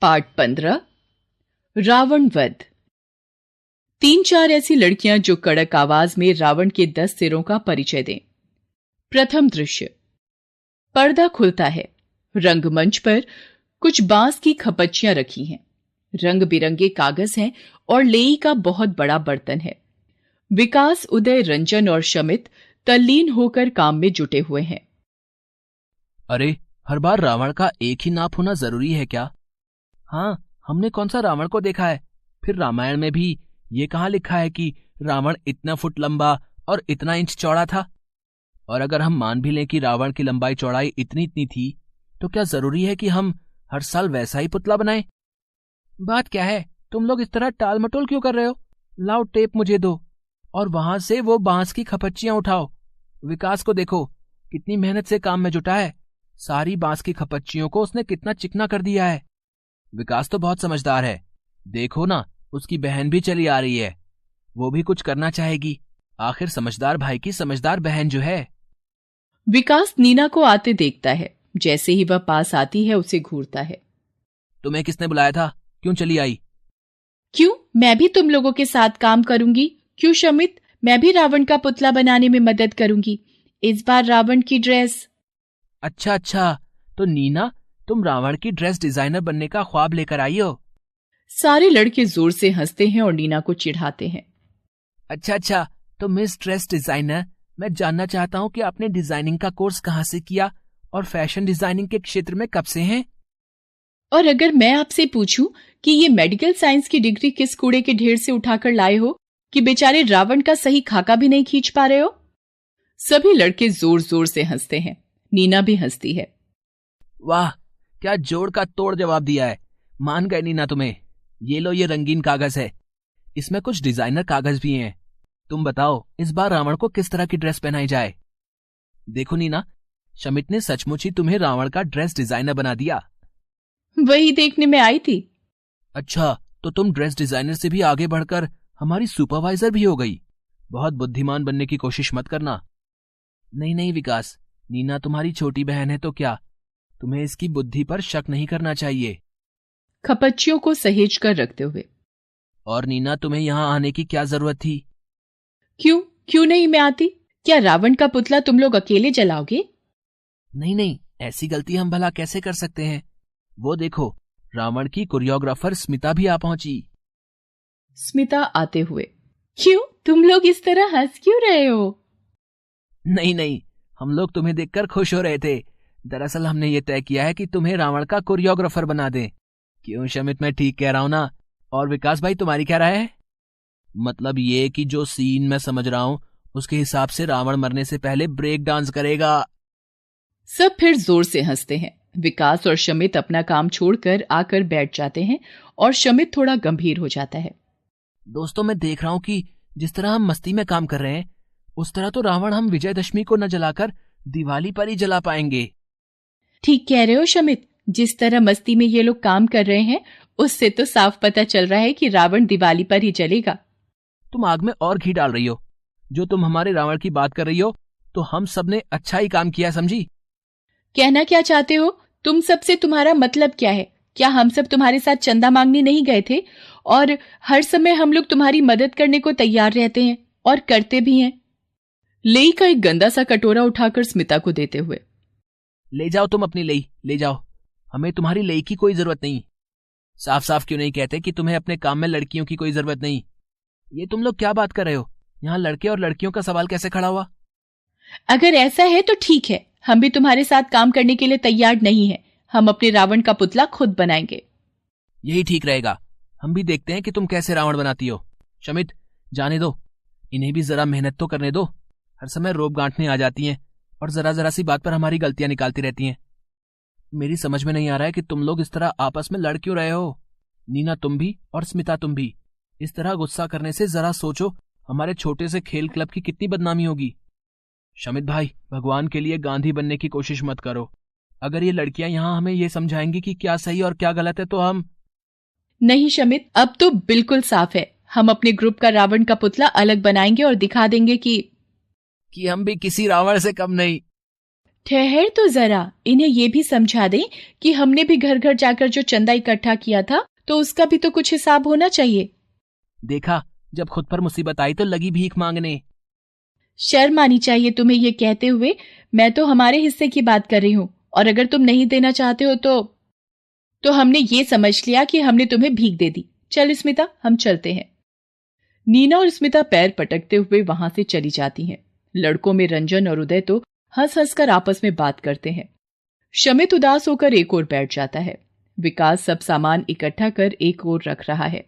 Part 15 Ravan वध। 3-4 ऐसी लड़कियां जो कड़क आवाज में रावण के 10 सिरों का परिचय दें। प्रथम दृश्य। पर्दा खुलता है। रंगमंच पर कुछ बांस की खपच्चियां रखी हैं। रंग बिरंगे कागज हैं और लेई का बहुत बड़ा बर्तन है। विकास, उदय, रंजन और शमित तल्लीन होकर काम में जुटे हुए हैं। अरे, हर बार रावण का एक ही नाप होना जरूरी है क्या? हाँ, हमने कौन सा रावण को देखा है? फिर रामायण में भी ये कहाँ लिखा है कि रावण इतना फुट लंबा और इतना इंच चौड़ा था? और अगर हम मान भी लें कि रावण की लंबाई चौड़ाई इतनी इतनी थी, तो क्या जरूरी है कि हम हर साल वैसा ही पुतला बनाएं? बात क्या है, तुम लोग इस तरह टाल मटोल क्यों कर रहे हो? लाओ टेप मुझे दो और वहां से वो बांस की खपच्चियां उठाओ। विकास को देखो, कितनी मेहनत से काम में जुटा है। सारी बांस की खपच्चियों को उसने कितना चिकना कर दिया है। विकास तो बहुत समझदार है। देखो ना, उसकी बहन भी चली आ रही है। वो भी कुछ करना चाहेगी। आखिर समझदार भाई की समझदार बहन जो है। विकास नीना को आते देखता है। जैसे ही वह पास आती है उसे घूरता है। तुम्हें किसने बुलाया था? क्यों चली आई? क्यों, मैं भी तुम लोगों के साथ काम करूंगी। क्यों शमित, मैं भी रावण का पुतला बनाने में मदद करूंगी। इस बार रावण की ड्रेस। अच्छा, तो नीना, तुम रावण की ड्रेस डिजाइनर बनने का ख्वाब लेकर आई हो? सारे लड़के जोर से हंसते हैं और नीना को चिढ़ाते हैं। अच्छा, तो मिस ड्रेस डिजाइनर, मैं जानना चाहता हूँ कि आपने डिजाइनिंग का कोर्स कहाँ से किया और फैशन डिजाइनिंग के क्षेत्र में कब से हैं? और अगर मैं आपसे पूछूं कि ये मेडिकल साइंस की डिग्री किस कूड़े के ढेर से उठाकर लाए हो कि बेचारे रावण का सही खाका भी नहीं खींच पा रहे हो? सभी लड़के जोर जोर से हंसते हैं। नीना भी हंसती है। वाह, क्या जोड़ का तोड़ जवाब दिया है। मान गए नीना तुम्हें। ये लो, ये रंगीन कागज है। इसमें कुछ डिजाइनर कागज भी हैं। तुम बताओ, इस बार रावण को किस तरह की ड्रेस पहनाई जाए? देखो नीना, शमित ने सचमुच ही तुम्हें रावण का ड्रेस डिजाइनर बना दिया। वही देखने में आई थी। अच्छा, तो तुम ड्रेस डिजाइनर से भी आगे बढ़कर हमारी सुपरवाइजर भी हो गई। बहुत बुद्धिमान बनने की कोशिश मत करना। नहीं विकास, नीना तुम्हारी छोटी बहन है तो क्या, तुम्हें इसकी बुद्धि पर शक नहीं करना चाहिए। खपच्चियों को सहेज कर रखते हुए। और नीना, तुम्हें यहाँ आने की क्या जरूरत थी? क्यों नहीं मैं आती? क्या रावण का पुतला तुम लोग अकेले जलाओगे? नहीं, ऐसी गलती हम भला कैसे कर सकते हैं? वो देखो, रावण की कोरियोग्राफर स्मिता भी आ पहुंची। स्मिता आते हुए। क्यों, तुम लोग इस तरह हंस क्यों रहे हो? नहीं, हम लोग तुम्हें देखकर खुश हो रहे थे। दरअसल हमने ये तय किया है कि तुम्हें रावण का कोरियोग्राफर बना दें। क्यों शमित, मैं ठीक कह रहा हूं ना? और विकास भाई, तुम्हारी क्या राय है? मतलब ये कि जो सीन मैं समझ रहा हूं, उसके हिसाब से रावण मरने से पहले ब्रेक डांस करेगा। सब फिर जोर से हंसते हैं। विकास और शमित अपना काम छोड़कर आकर बैठ जाते हैं और शमित थोड़ा गंभीर हो जाता है। दोस्तों, मैं देख रहा हूं कि जिस तरह हम मस्ती में काम कर रहे हैं, उस तरह तो रावण हम विजयदशमी को न जलाकर दिवाली पर ही जला पाएंगे। ठीक कह रहे हो शमित, जिस तरह मस्ती में ये लोग काम कर रहे हैं, उससे तो साफ पता चल रहा है कि रावण दिवाली पर ही जलेगा। तुम आग में और घी डाल रही हो। जो तुम हमारे रावण की बात कर रही हो, तो हम सब ने अच्छा ही काम किया, समझी? कहना क्या चाहते हो? तुम सबसे तुम्हारा मतलब क्या है? क्या हम सब तुम्हारे साथ चंदा मांगने नहीं गए थे? और हर समय हम लोग तुम्हारी मदद करने को तैयार रहते हैं और करते भी हैं। लेई का एक गंदा सा कटोरा उठाकर स्मिता को देते हुए। ले जाओ, तुम अपनी लेई ले जाओ। हमें तुम्हारी लेई की कोई जरूरत नहीं। साफ साफ क्यों नहीं कहते कि तुम्हें अपने काम में लड़कियों की कोई जरूरत नहीं? ये तुम लोग क्या बात कर रहे हो? यहाँ लड़के और लड़कियों का सवाल कैसे खड़ा हुआ? अगर ऐसा है तो ठीक है, हम भी तुम्हारे साथ काम करने के लिए तैयार नहीं है। हम अपने रावण का पुतला खुद बनाएंगे। यही ठीक रहेगा। हम भी देखते हैं कि तुम कैसे रावण बनाती हो। शमित, जाने दो, इन्हें भी जरा मेहनत तो करने दो। हर समय रोब गांठने आ जाती हैं और जरा सी बात पर हमारी गलतियां निकालती रहती हैं। मेरी समझ में नहीं आ रहा है कि तुम लोग इस तरह आपस में लड़ क्यों रहे हो। नीना, तुम भी, और स्मिता, तुम भी। इस तरह गुस्सा करने से जरा सोचो, हमारे छोटे से खेल क्लब की कितनी बदनामी होगी। शमित भाई, भगवान के लिए गांधी बनने की कोशिश मत करो। अगर ये लड़कियां यहाँ हमें ये समझाएंगी कि क्या सही और क्या गलत है, तो हम... नहीं शमित, अब तो बिल्कुल साफ है। हम अपने ग्रुप का रावण का पुतला अलग बनाएंगे और दिखा देंगे कि हम भी किसी रावण से कम नहीं। ठहर तो जरा, इन्हें ये भी समझा दें कि हमने भी घर घर जाकर जो चंदा इकट्ठा किया था तो उसका भी तो कुछ हिसाब होना चाहिए। देखा, जब खुद पर मुसीबत आई तो लगी भीख मांगने। शर्म आनी चाहिए तुम्हें ये कहते हुए। मैं तो हमारे हिस्से की बात कर रही हूं, और अगर तुम नहीं देना चाहते हो तो हमने ये समझ लिया कि हमने तुम्हें भीख दे दी। चल स्मिता, हम चलते हैं। नीना और स्मिता पैर पटकते हुए वहां से चली जाती हैं। लड़कों में रंजन और उदय तो हंस हंसकर आपस में बात करते हैं। शमित उदास होकर एक ओर बैठ जाता है। विकास सब सामान इकट्ठा कर एक ओर रख रहा है।